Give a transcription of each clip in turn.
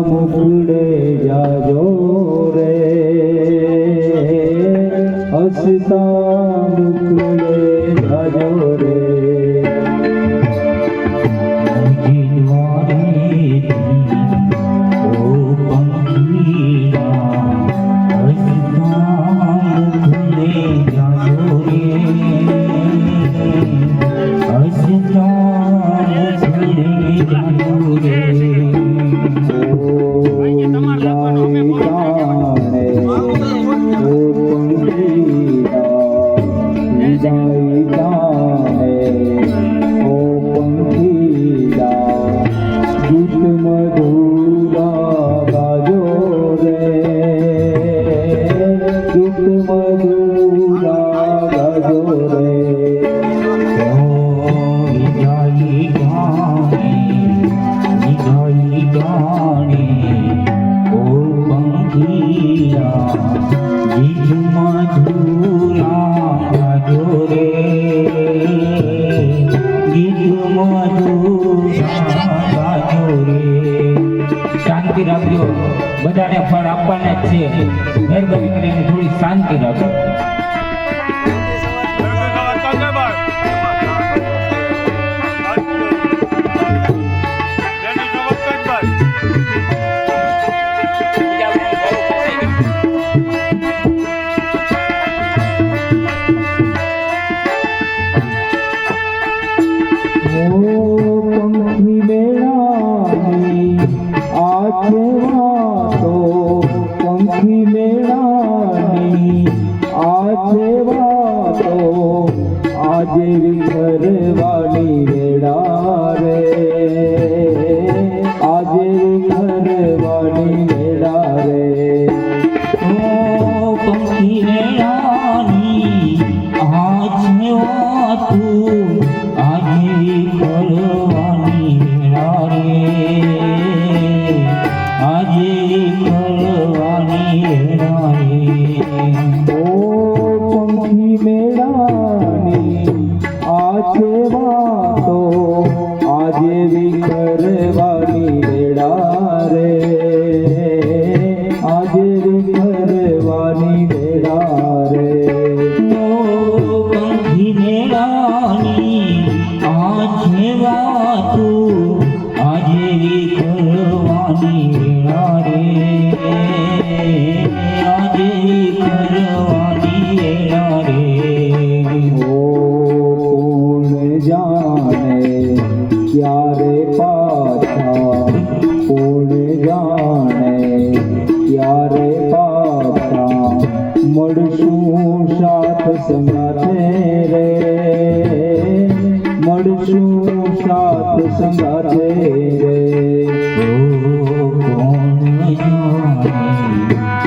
મુખડે જાજો રે, હસતા મુખડે જાજો રે. શાંતિ રાખજો, બધાને ફળ આપવાના જ છે. મહેરબાની કરીને થોડી શાંતિ રાખો. આજે વિખરવાની વેળા રે, આજે વિખરવાની વેળા રે. ઓ પંખી વેળાની આજે વાતું, આજે વિખરવાની વેળા રે, આજે વિખરવાની વેળા રે. આજે વાતો આજે વિખરવાની વેળા રે, આજે વિખરવાની વેળા રે. પંખી વેળાની આજે વાતું, આજે વિખરવાની વેળા રે, આજે વિખરવાની વેળા રે. જાણે ક્યારે પાછા, કોણ જાણે ક્યારે પાછા મળશું સાથ સંગાથે રે, મળશું સાથ સંગાથે રે. કોણ જાણે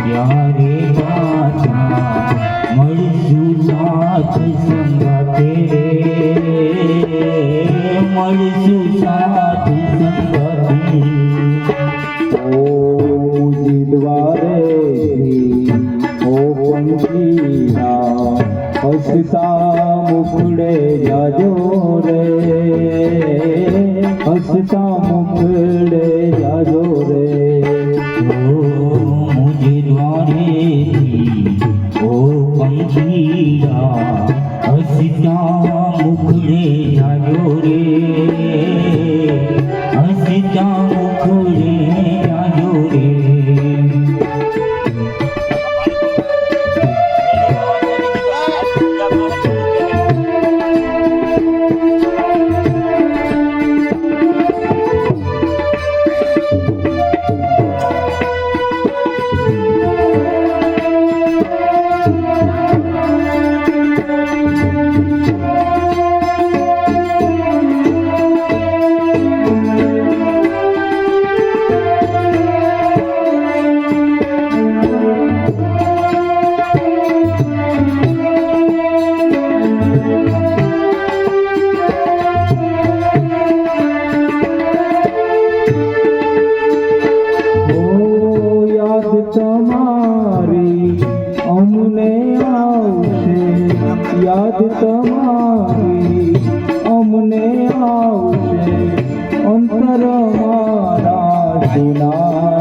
ક્યારે પાછા મળશું સાથ સંગાથે રે, મળશું સાથ સંગાથે. ઓ જીદવારેથી ઓ પંખીના હસતા મુખડે જાજો રે, હસતા મુખડે જાજો રે. મુજે દ્વારેથી ઓ પંખીડા હસતા મુખડે જાજો રે, હસતા મુખડે જાજો રે.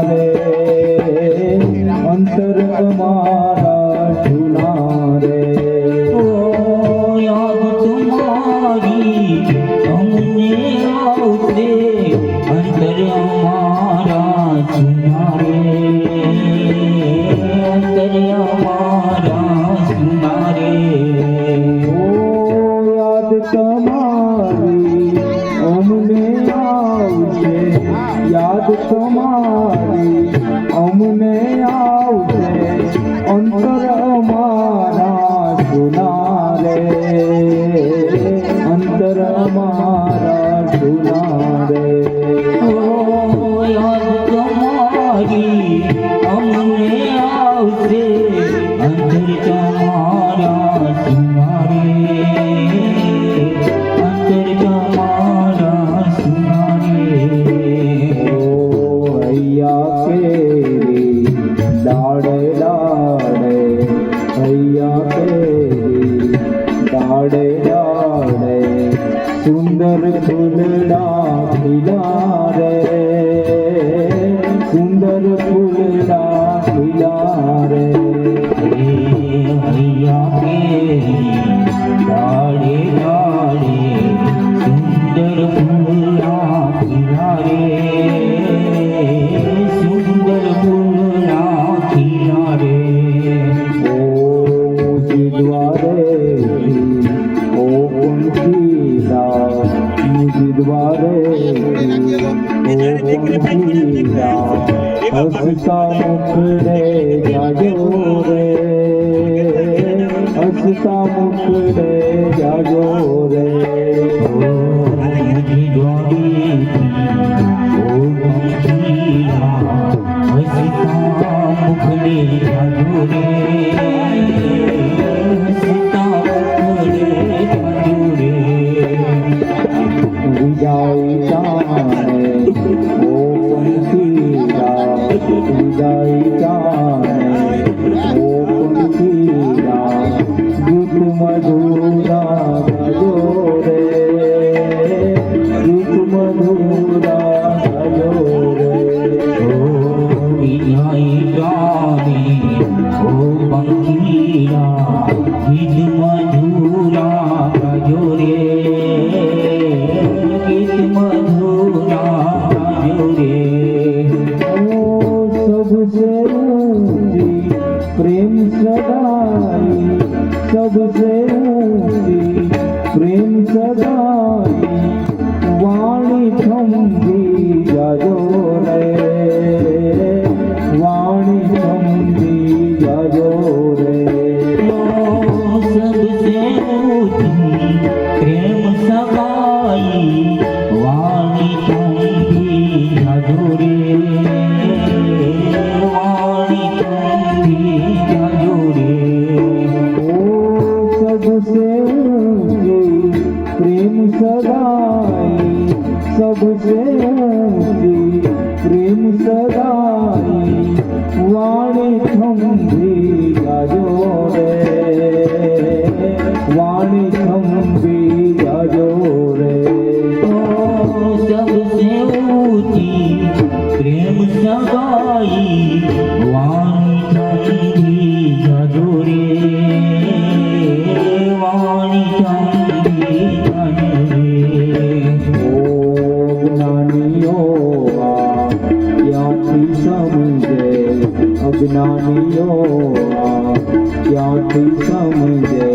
રે અંતર અમારા જૂના રે ઓ યાદ તમારી અમને આવશે અંતર અમારા જૂના રે અંતર અમારા જૂના રે ઓ યાદ તમારી અમને આવશે યાદ તમારી અમને આવશે અંતર અમારા જૂના રે અંતર અમારા જૂના રે ઓ યાદ તમારી અમને આવશે અંતર તમારા જૂના રે અંતર તમારા જૂના રે ઓ હૈયા કેરી ડાળે ડાળે હૈયા કેરી ડાળે ડાળે સુંદર ફૂલડા ખીલા રે સુંદર ફૂલડા ખીલા રે હૈયા કેરી ડાળે ડાળે સુંદર ફૂલડા ખીલા રે સુંદર ફૂલડા ખીલા રે ઓ મુજ દ્વારે ઓ પંખીડા મુજ દ્વારે હસતા મુખડે જાજો રે હસતા મુખડે જાજો રે ઓ મુજ દ્વારે ઓ પંખીડા હસતા મુખડે જાજો રે હસતા મુખડે જાજો રે વિદાય જાણે ઓ પંખીડા વિદાય જાણે ઓ પંખીડા ગીત મધુરા ગાજો રે ગીત મધુરા ગાજો રે ઓ વિદાય જાણે ઓ પંખીડા ગીત મધુરા ગાજો રે गीत मधुरा गायो रे ओ सबसे ऊंची प्रेम सगाई सबसे ऊंची प्रेम सगाई वाणी थमकी जाजो रे वाणी थमकी जाजो रे ओ सबसे ऊंची प्रेम सगाई वाणी थमकी जाजो रे वाणी थमकी जाजो रे ओ सबसे ऊंची प्रेम सगाई सबसे ऊंची प्रेम सगाई वाणी थमकी जाजो रे वाणी थमकी जाजो रे सबसे ऊंची प्रेम सगाई वाणी थमकी जाजो रे वाणी थमकी जाजो रे ओ ज्ञानियो क्याथी समझे अज्ञानियो क्याथी समझे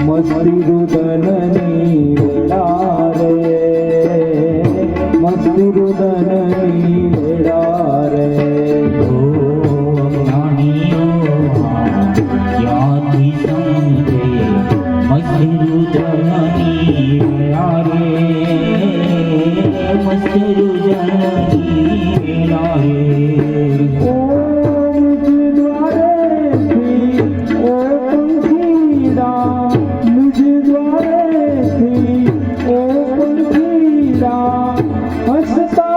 मस्ती रुदननी वेड़ा रे मस्ती रुदननी वेड़ा रे ओ ज्ञानियो क्याथी समझे मस्ती रुदननी वेड़ा रे मस्ती रुदननी वेड़ा रे ओ मुझ द्वारे थी ओ पंखीड़ा मुझ द्वारे थी ओ पंखीड़ा हंसता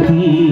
નથી